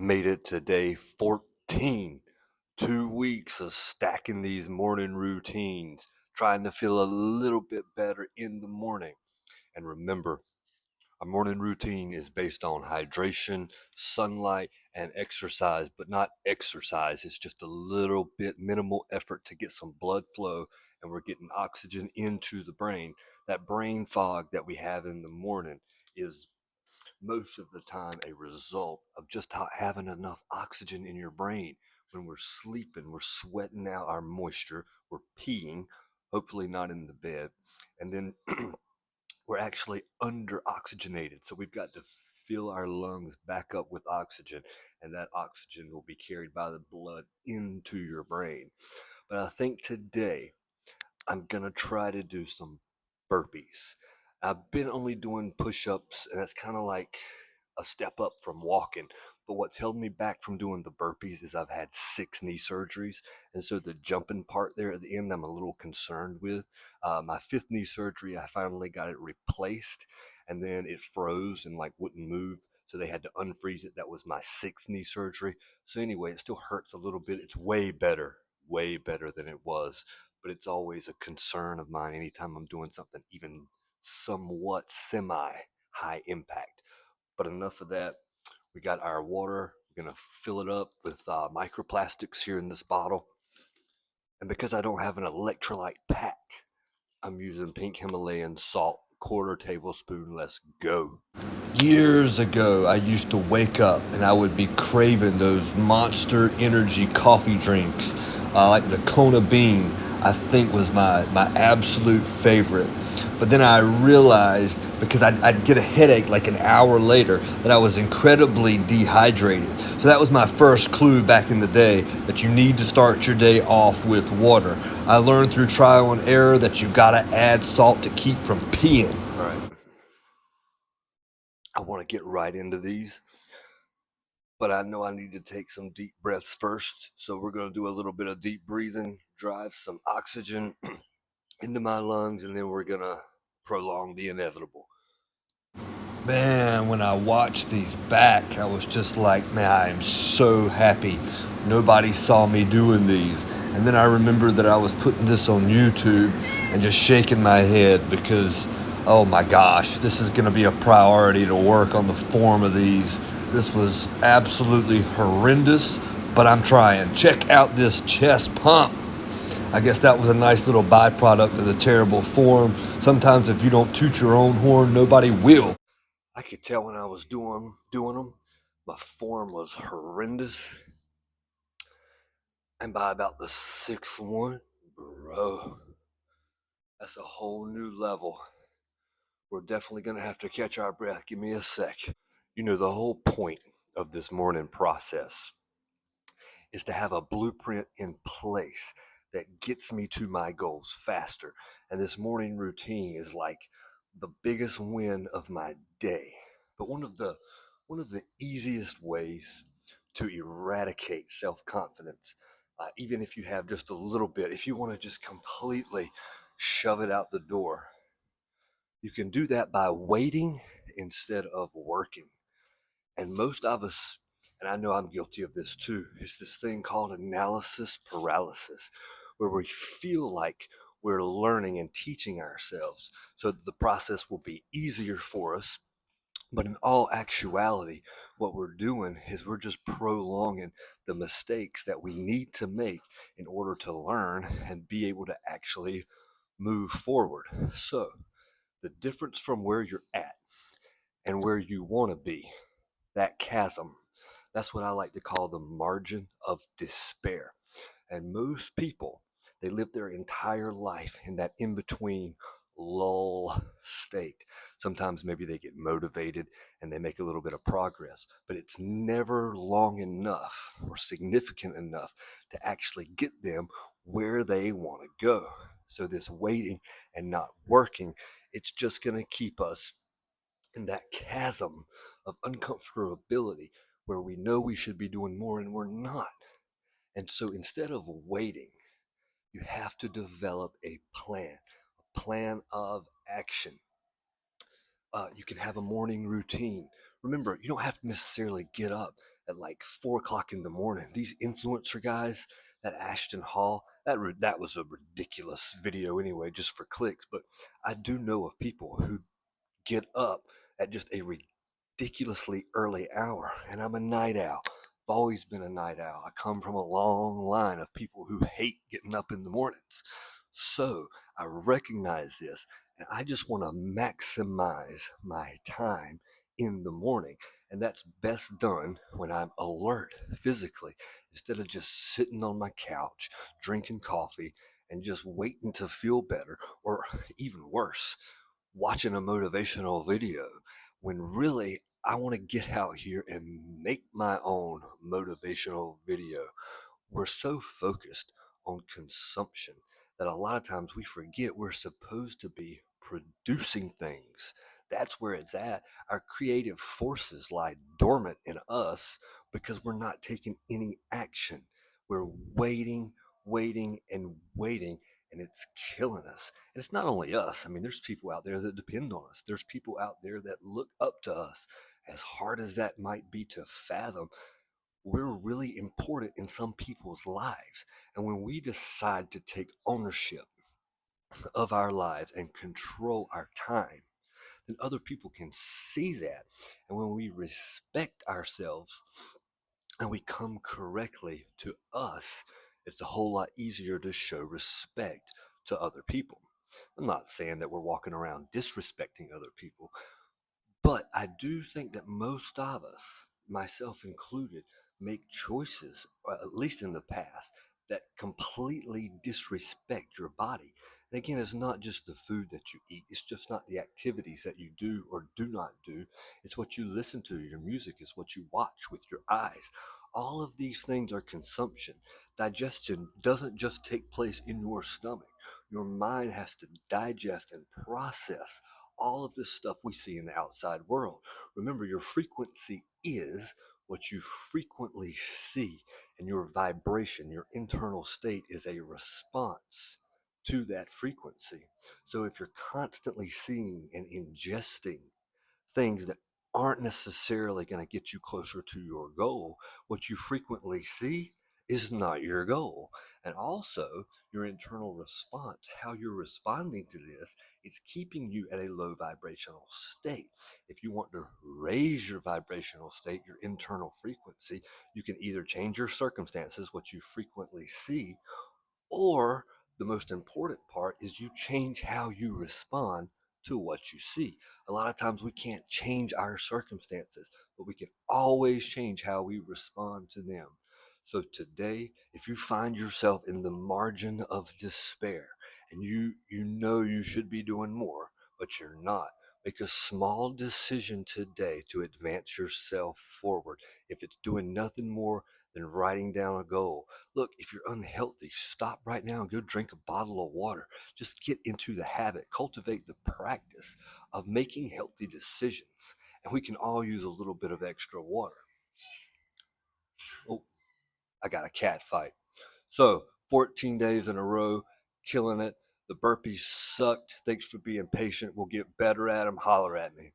Made it to day 14. 2 weeks of stacking these morning routines, trying to feel a little bit better in the morning. And remember, our morning routine is based on hydration, sunlight, and exercise, but not exercise. It's just a little bit minimal effort to get some blood flow and we're getting oxygen into the brain. That brain fog that we have in the morning is most of the time a result of just having enough oxygen in your brain. When we're sleeping, we're sweating out our moisture, we're peeing, hopefully not in the bed, and then we're actually under oxygenated. So we've got to fill our lungs back up with oxygen, and that oxygen will be carried by the blood into your brain. But I think today I'm gonna try to do some burpees. I've been only doing push-ups, and that's kind of like a step up from walking. But what's held me back from doing the burpees is I've had 6 knee surgeries, and so the jumping part there at the end, I'm a little concerned with. My fifth knee surgery, I finally got it replaced, and then it froze and like wouldn't move, so they had to unfreeze it. That was my sixth knee surgery. So anyway, it still hurts a little bit. It's way better than it was, but it's always a concern of mine anytime I'm doing something even somewhat semi high impact. But enough of that. We got our water. We're going to fill it up with microplastics here in this bottle. And because I don't have an electrolyte pack, I'm using pink Himalayan salt, quarter tablespoon. Let's go. Years ago, I used to wake up and I would be craving those Monster Energy coffee drinks, like the Kona Bean. I think was my absolute favorite. But then I realized because I'd get a headache like an hour later that I was incredibly dehydrated. So that was my first clue back in the day that you need to start your day off with water. I learned through trial and error that you gotta add salt to keep from peeing. All right. I want to get right into these, but I know I need to take some deep breaths first. So we're going to do a little bit of deep breathing, drive some oxygen into my lungs, and then we're going to prolong the inevitable. Man, when I watched these back, I was just like, man, I am so happy nobody saw me doing these. And then I remembered that I was putting this on YouTube and just shaking my head because, oh my gosh, this is going to be a priority to work on the form of these. This was absolutely horrendous, but I'm trying. Check out this chest pump. I guess that was a nice little byproduct of the terrible form. Sometimes if you don't toot your own horn, nobody will. I could tell when I was doing them, my form was horrendous. And by about the sixth one, bro, that's a whole new level. We're definitely going to have to catch our breath. Give me a sec. You know, the whole point of this morning process is to have a blueprint in place that gets me to my goals faster. And this morning routine is like the biggest win of my day. But one of the easiest ways to eradicate self-confidence, even if you have just a little bit, if you want to just completely shove it out the door, you can do that by waiting instead of working. And most of us, and I know I'm guilty of this too, is this thing called analysis paralysis, where we feel like we're learning and teaching ourselves so that the process will be easier for us. But in all actuality, what we're doing is we're just prolonging the mistakes that we need to make in order to learn and be able to actually move forward. So, the difference from where you're at and where you want to be, that chasm, that's what I like to call the margin of despair. And most people, they live their entire life in that in between lull state. Sometimes maybe they get motivated and they make a little bit of progress, but it's never long enough or significant enough to actually get them where they want to go. So this waiting and not working, it's just going to keep us in that chasm of uncomfortability where we know we should be doing more and we're not. And so instead of waiting, you have to develop a plan of action. You can have a morning routine. Remember, you don't have to necessarily get up at like 4 o'clock in the morning. These influencer guys, that Ashton Hall, that was a ridiculous video anyway, just for clicks. But I do know of people who get up at just a ridiculously early hour, and I'm a night owl. I've always been a night owl. I come from a long line of people who hate getting up in the mornings. So I recognize this, and I just want to maximize my time in the morning. And that's best done when I'm alert physically, instead of just sitting on my couch, drinking coffee, and just waiting to feel better, or even worse, watching a motivational video, when really I want to get out here and make my own motivational video. We're so focused on consumption that a lot of times we forget we're supposed to be producing things. That's where it's at. Our creative forces lie dormant in us because we're not taking any action. We're waiting, waiting, and waiting, and it's killing us. And it's not only us. I mean, there's people out there that depend on us. There's people out there that look up to us. As hard as that might be to fathom, we're really important in some people's lives. And when we decide to take ownership of our lives and control our time, then other people can see that. And when we respect ourselves and we come correctly to us, it's a whole lot easier to show respect to other people. I'm not saying that we're walking around disrespecting other people, but I do think that most of us, myself included, make choices, or at least in the past, that completely disrespect your body. And again, it's not just the food that you eat, it's just not the activities that you do or do not do. It's what you listen to, your music, is what you watch with your eyes. All of these things are consumption. Digestion doesn't just take place in your stomach, your mind has to digest and process all of this stuff we see in the outside world. Remember, your frequency is what you frequently see, and your vibration, your internal state, is a response to that frequency. So if you're constantly seeing and ingesting things that aren't necessarily going to get you closer to your goal, what you frequently see is not your goal. And also, your internal response, how you're responding to this, is keeping you at a low vibrational state. If you want to raise your vibrational state, your internal frequency, you can either change your circumstances, what you frequently see, or the most important part is you change how you respond to what you see. A lot of times we can't change our circumstances, but we can always change how we respond to them. So today, if you find yourself in the margin of despair and you know you should be doing more, but you're not, make a small decision today to advance yourself forward. If it's doing nothing more than writing down a goal. Look, if you're unhealthy, stop right now and go drink a bottle of water. Just get into the habit, cultivate the practice of making healthy decisions. And we can all use a little bit of extra water. Oh, I got a cat fight. So, 14 days in a row, killing it. The burpees sucked. Thanks for being patient. We'll get better at them. Holler at me.